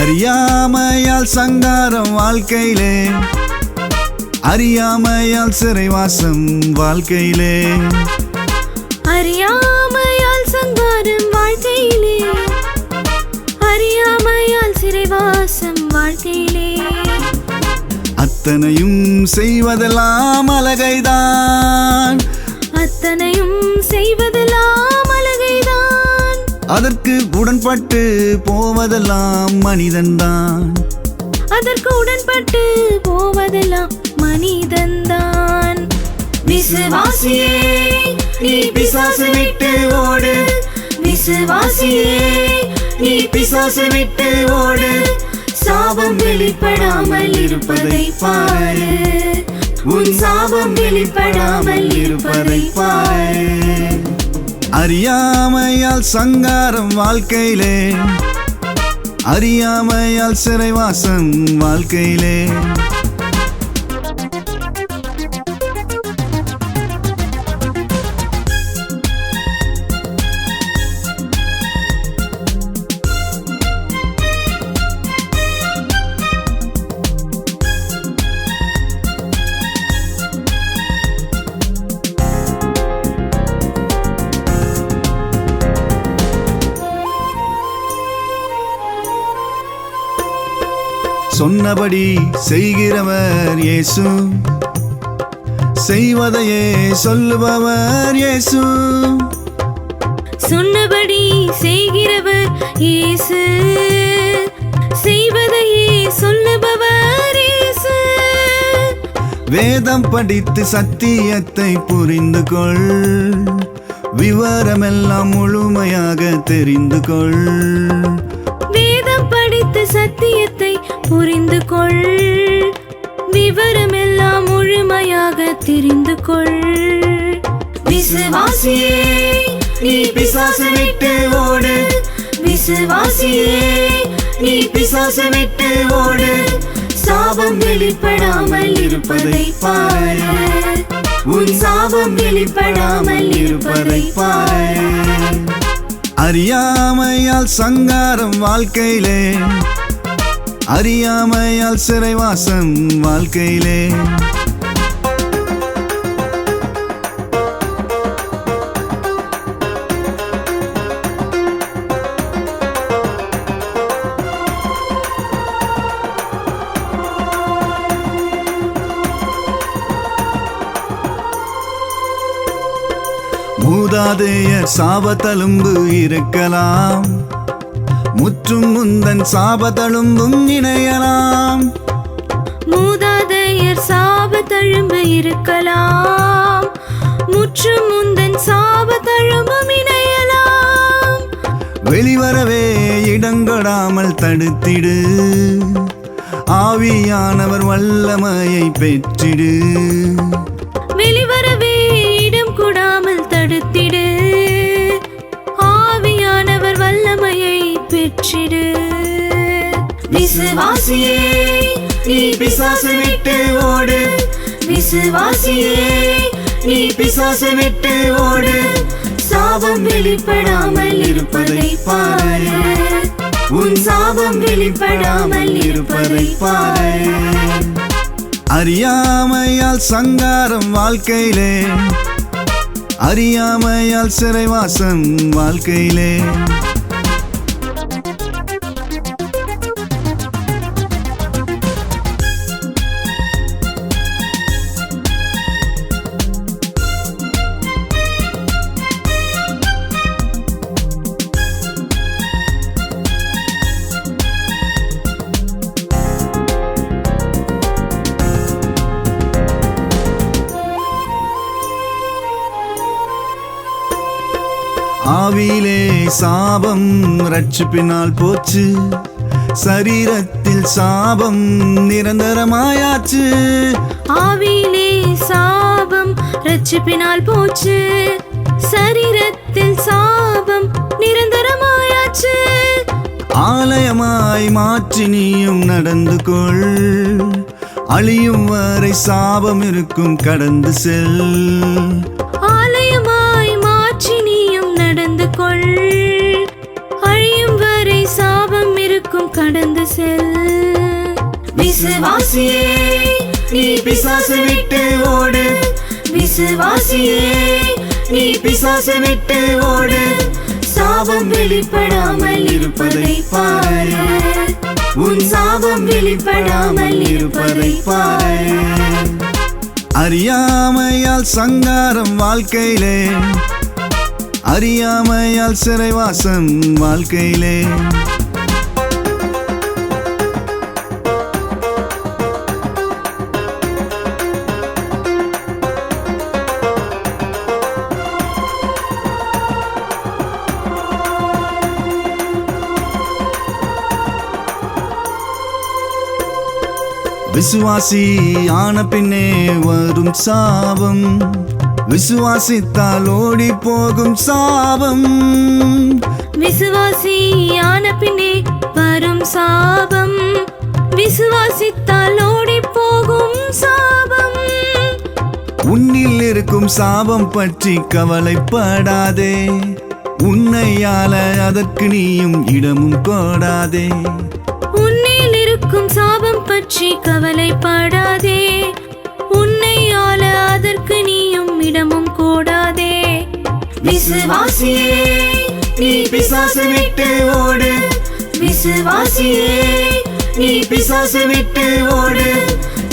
அறியாமையால் சங்காரம் வாழ்க்கையிலே, அறியாமையால் சிறைவாசம் வாழ்க்கையிலே, அறியாமையால் சங்காரம் வாழ்க்கையிலே, அறியாமையால் சிறைவாசம் வாழ்க்கையிலே, அத்தனையும் செய்வதெல்லாம் அழகைதான், அத்தனையும் செய்வதெல்லாம் அழகைதான், அதற்கு உடன்பட்டு போவதெல்லாம் மனிதன்தான், அதற்கு உடன்பட்டு போவதெல்லாம் மனிதன்தான். விசுவாசியே நீ பிசாசு விட்டு ஓடு, விசுவாசியே நீ பிசாசு விட்டு ஓடு, சாபம் வெளிப்படாமல் இருப்பதை பாரு, உன் சாபம் வெளிப்படாமல் இருப்பதை பாரு. அறியாமையால் சங்காரம் வாழ்க்கையிலே, அறியாமையால் சிறைவாசம் வாழ்க்கையிலே, சொன்னபடி செய்கிறவர் இயேசு, செய்வதையே சொல்லுபவர் இயேசு, சொன்னபடி செய்கிறவர் இயேசு, செய்வதையே சொல்லுபவர் இயேசு. வேதம் படித்து சத்தியத்தை புரிந்து கொள், விவரமெல்லாம் முழுமையாக தெரிந்து கொள், வேதம் படித்து சத்தியத்தை புரிந்து கொள், விவரமெல்லாம் முழுமையாக தெரிந்து கொள். விசுவாசியே நீ பிசாசு விட்டு ஓடு, விசுவாசியே நீ பிசாசு விட்டு ஓடு, சாபம் வெளிப்படாமல் இருப்பதை பாரு, உன் சாபம் வெளிப்படாமல் இருப்பதை பாரு. அறியாமையால் சங்காரம் வாழ்க்கையிலே, அறியாமையால் சிறைவாசம் வாழ்க்கையிலே, மூதாதையர் சாபத்தழும்பு இருக்கலாம், முற்றும் முந்தன் சாபத்தழும்பும் இணையலாம், மூதாதையர் சாபத்தழும்பு இருக்கலாம், முற்றும் முந்தன் சாபத்தழும்பும் இணையலாம், வெளிவரவே இடங்கொடாமல் தடுத்திடு, ஆவியானவர் வல்லமையை பெற்றிடு, வெளிவரவே இடம் கூடாமல் தடுத்திடு, ஆவியானவர் வல்லமையை பெற்றிடு. விசுவாசியே நீ பிசாசு விட்டு ஓடு, விசுவாசியே நீ பிசாசு விட்டு ஓடு, சாபம் வெளிப்படாமல் இருப்பதை பாரு, உன் சாபம் வெளிப்படாமல் இருப்பதை பாரு. அறியாமையால் சங்காரம் வாழ்க்கையிலே, அறியாமையால் சிறைவாசம் வாழ்க்கையிலே, ஆவியிலே சாபம் ரட்சிப்பினால் போச்சு, சரீரத்தில் சாபம் நிரந்தரமாயாச்சு, ஆவியிலே சாபம் ரட்சிப்பினால் போச்சு, சரீரத்தில் சாபம் நிரந்தரமாயாச்சு, ஆலயமாய் மாற்றி நீயும் நடந்து கொள், அழியும் வரை சாபம் இருக்கும் கடந்து செல், ஆலயமாய் மாற்றி நீயும் நடந்து கொள், அழியும் வரை சாபம் இருக்கும் கடந்து செல். விசுவாசியே நீ பிசாசு விட்டு ஓடு, விசுவாசியே நீ பிசாசு விட்டு ஓடு, சாபம் வெளிப்படாமல் இருப்பதை பாரு, உன் சாபம் வெளிப்படாமல் இருப்பதை பாரு. அறியாமையால் சங்காரம் வாழ்க்கையிலே, அறியாமையால் சிறைவாசம் வாழ்க்கையிலே. விசுவாசி ஆன பின்னே வரும் சாபம், விசுவாசித்தால் ஓடி போகும் சாபம். விசுவாசி ஆன பின்னே வரும் சாபம், விசுவாசித்தால் ஓடி போகும் சாபம். உன்னில் இருக்கும் சாபம் பற்றி கவலைப்படாதே, உன்னையால அதற்கு நீயும் இடமும் கோடாதே. உன்னில் இருக்கும் சாபம் பற்றி கவலைப்படாதே, உன்னையால அதற்கு நீயும் இடமும் கோடாதே. விசுவாசியே நீ பிசாசு விட்டு ஓடு, விசுவாசியே நீ பிசாசு விட்டு ஓடு,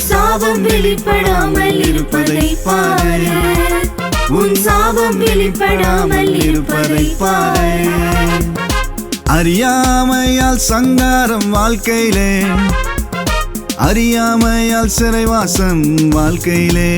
சாபம் வெளிப்படாமல் இருப்பதை பாரு, உன் சாபம் வெளிப்படாமல் இருப்பதை பாரு. அறியாமையால் சங்காரம் வாழ்க்கையிலே, அறியாமையால் சிறைவாசம் வாழ்க்கையிலே.